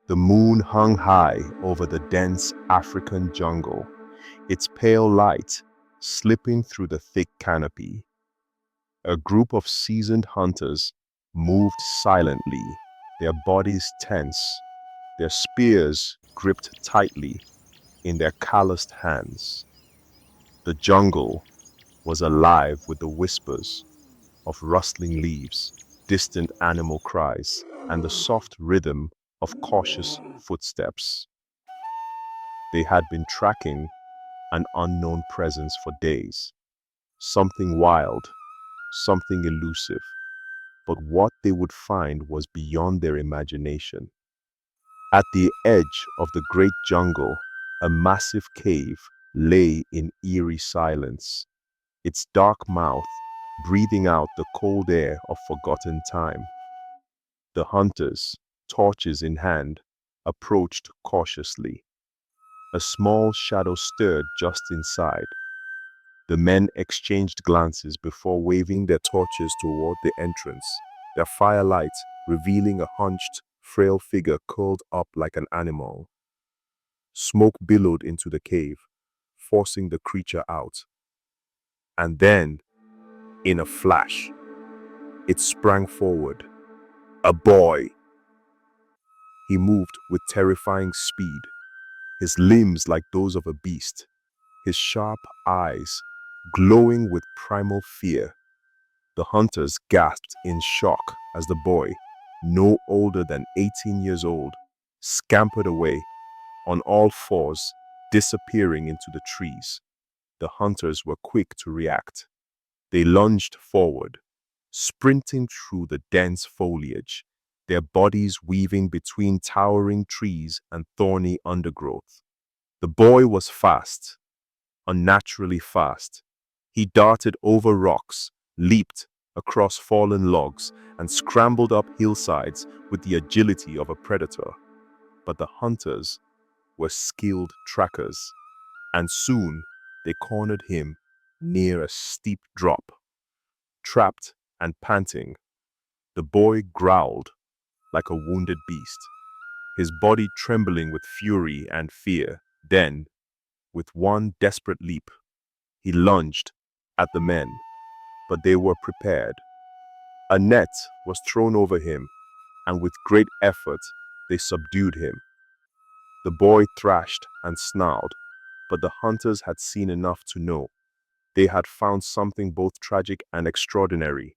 The moon hung high over the dense African jungle, its pale light slipping through the thick canopy. A group of seasoned hunters moved silently, their bodies tense, their spears gripped tightly in their calloused hands. The jungle was alive with the whispers of rustling leaves, distant animal cries, and the soft rhythm of cautious footsteps. They had been tracking an unknown presence for days, something wild, something elusive, but what they would find was beyond their imagination. At the edge of the great jungle, a massive cave lay in eerie silence, its dark mouth breathing out the cold air of forgotten time. The hunters, torches in hand, approached cautiously. A small shadow stirred just inside. The men exchanged glances before waving their torches toward the entrance, their firelight revealing a hunched, frail figure curled up like an animal. Smoke billowed into the cave, forcing the creature out. And then, in a flash, it sprang forward. A boy! He moved with terrifying speed, his limbs like those of a beast, his sharp eyes glowing with primal fear. The hunters gasped in shock as the boy, no older than 18 years old, scampered away, on all fours, disappearing into the trees. The hunters were quick to react. They lunged forward, sprinting through the dense foliage, their bodies weaving between towering trees and thorny undergrowth. The boy was fast, unnaturally fast. He darted over rocks, leaped across fallen logs, and scrambled up hillsides with the agility of a predator. But the hunters were skilled trackers, and soon they cornered him near a steep drop. Trapped and panting, the boy growled like a wounded beast, his body trembling with fury and fear. Then, with one desperate leap, he lunged at the men, but they were prepared. A net was thrown over him, and with great effort, they subdued him. The boy thrashed and snarled, but the hunters had seen enough to know they had found something both tragic and extraordinary.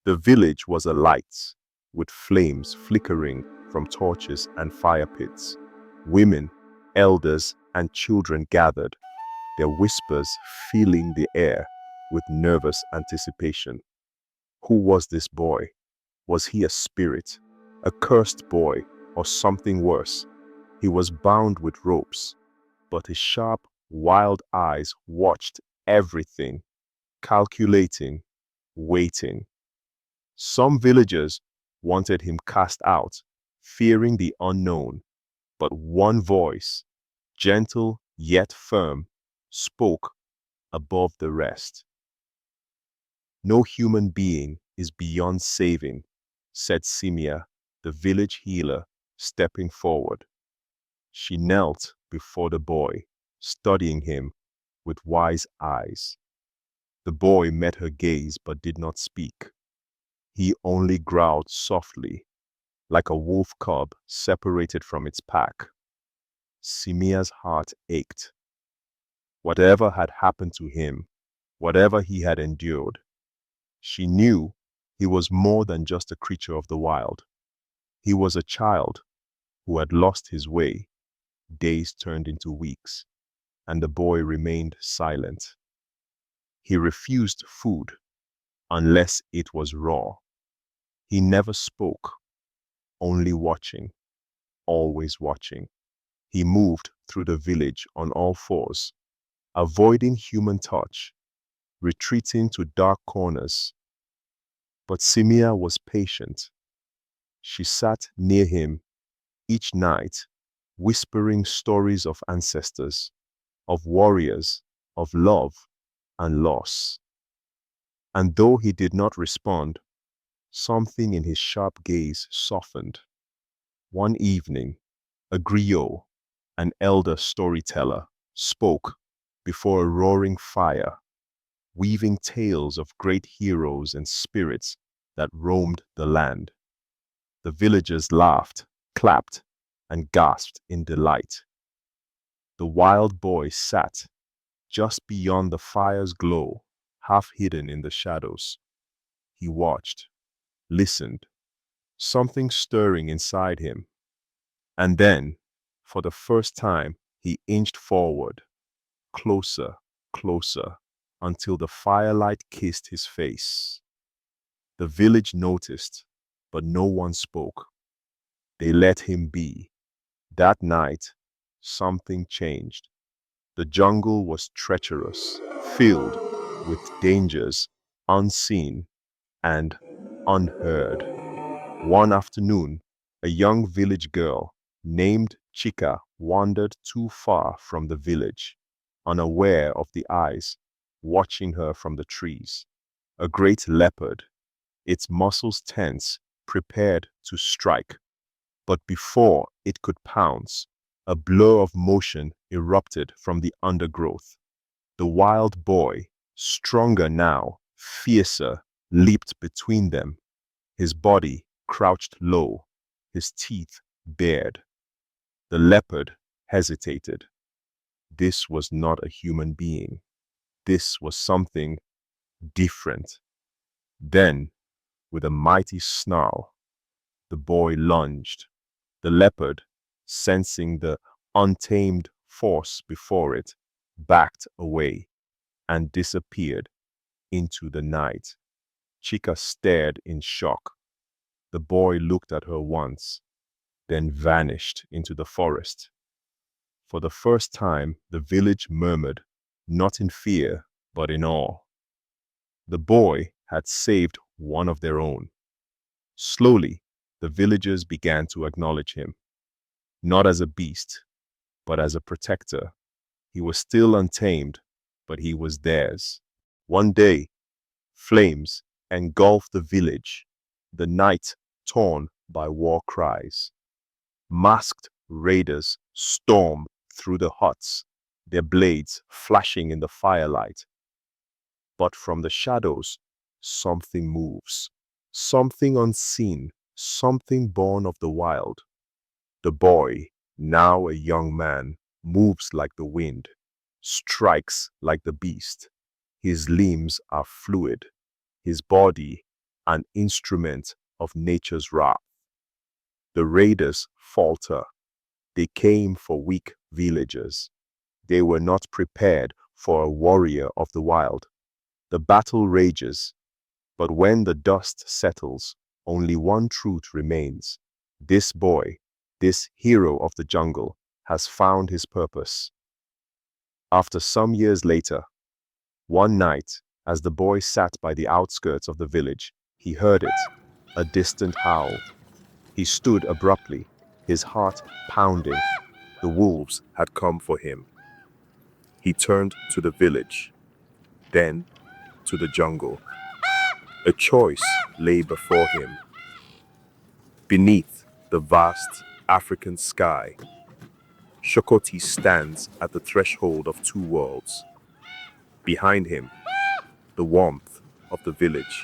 The village was alight, with flames flickering from torches and fire pits. Women, elders, and children gathered, their whispers filling the air with nervous anticipation. Who was this boy? Was he a spirit, a cursed boy, or something worse? He was bound with ropes, but his sharp, wild eyes watched everything, calculating, waiting. Some villagers wanted him cast out, fearing the unknown, but one voice, gentle yet firm, spoke above the rest. No human being is beyond saving, said Simia, the village healer, stepping forward. She knelt before the boy, studying him with wise eyes. The boy met her gaze but did not speak. He only growled softly, like a wolf cub separated from its pack. Simia's heart ached. Whatever had happened to him, whatever he had endured, she knew he was more than just a creature of the wild. He was a child who had lost his way. Days turned into weeks, and the boy remained silent. He refused food unless it was raw. He never spoke, only watching, always watching. He moved through the village on all fours, avoiding human touch, retreating to dark corners. But Simia was patient. She sat near him each night, whispering stories of ancestors, of warriors, of love and loss. And though he did not respond, something in his sharp gaze softened. One evening, a griot, an elder storyteller, spoke before a roaring fire, weaving tales of great heroes and spirits that roamed the land. The villagers laughed, clapped, and gasped in delight. The wild boy sat just beyond the fire's glow, half hidden in the shadows. He watched, listened, something stirring inside him. And then, for the first time, he inched forward, closer, closer, until the firelight kissed his face. The village noticed, but no one spoke. They let him be. That night, something changed. The jungle was treacherous, filled with dangers unseen and unheard. One afternoon, a young village girl named Chika wandered too far from the village, unaware of the eyes watching her from the trees. A great leopard, its muscles tense, prepared to strike. But before it could pounce, a blur of motion erupted from the undergrowth. The wild boy, stronger now, fiercer, leaped between them. His body crouched low, his teeth bared. The leopard hesitated. This was not a human being. This was something different. Then, with a mighty snarl, the boy lunged. The leopard, sensing the untamed force before it, backed away and disappeared into the night. Chica stared in shock. The boy looked at her once, then vanished into the forest. For the first time, the village murmured, not in fear, but in awe. The boy had saved one of their own. Slowly, the villagers began to acknowledge him, not as a beast, but as a protector. He was still untamed, but he was theirs. One day, flames engulfed the village, the night torn by war cries. Masked raiders stormed through the huts, their blades flashing in the firelight. But from the shadows, something moves. Something unseen, something born of the wild. The boy, now a young man, moves like the wind, strikes like the beast. His limbs are fluid, his body an instrument of nature's wrath. The raiders falter. They came for weak villagers. They were not prepared for a warrior of the wild. The battle rages, but when the dust settles, only one truth remains. This boy, this hero of the jungle, has found his purpose. After some years later, one night, as the boy sat by the outskirts of the village, he heard it, a distant howl. He stood abruptly, his heart pounding. The wolves had come for him. He turned to the village, then to the jungle. A choice lay before him. Beneath the vast African sky, Shokoti stands at the threshold of two worlds. Behind him, the warmth of the village,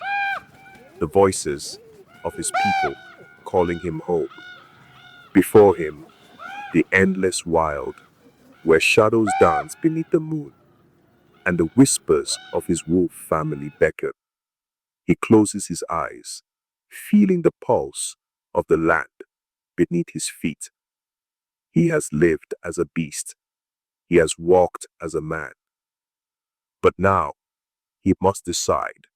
the voices of his people calling him home. Before him, the endless wild, where shadows dance beneath the moon, and the whispers of his wolf family beckon. He closes his eyes, feeling the pulse of the land beneath his feet. He has lived as a beast. He has walked as a man. But now, he must decide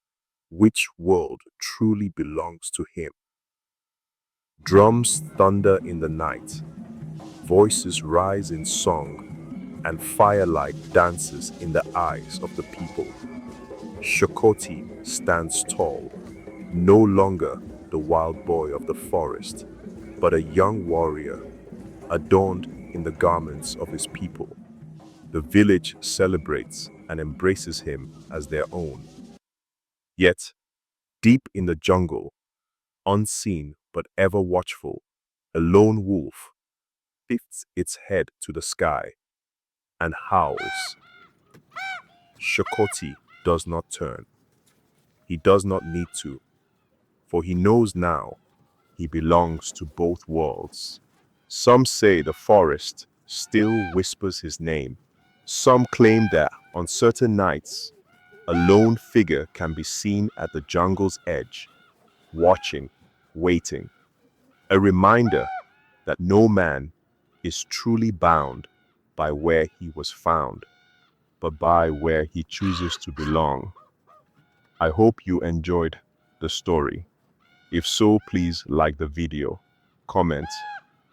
which world truly belongs to him. Drums thunder in the night, voices rise in song, and firelight dances in the eyes of the people. Shokoti stands tall, no longer the wild boy of the forest, but a young warrior, adorned in the garments of his people. The village celebrates and embraces him as their own. Yet, deep in the jungle, unseen but ever watchful, A lone wolf lifts its head to the sky and howls. Shakoti does not turn. He does not need to, for he knows now he belongs to both worlds. Some say the forest still whispers his name. Some claim that on certain nights, a lone figure can be seen at the jungle's edge, watching, waiting. A reminder that no man is truly bound by where he was found, but by where he chooses to belong. I hope you enjoyed the story. If so, please like the video, comment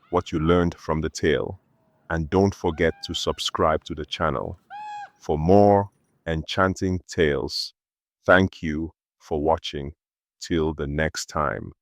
what you learned from the tale, and don't forget to subscribe to the channel for more enchanting tales. Thank you for watching. Till the next time.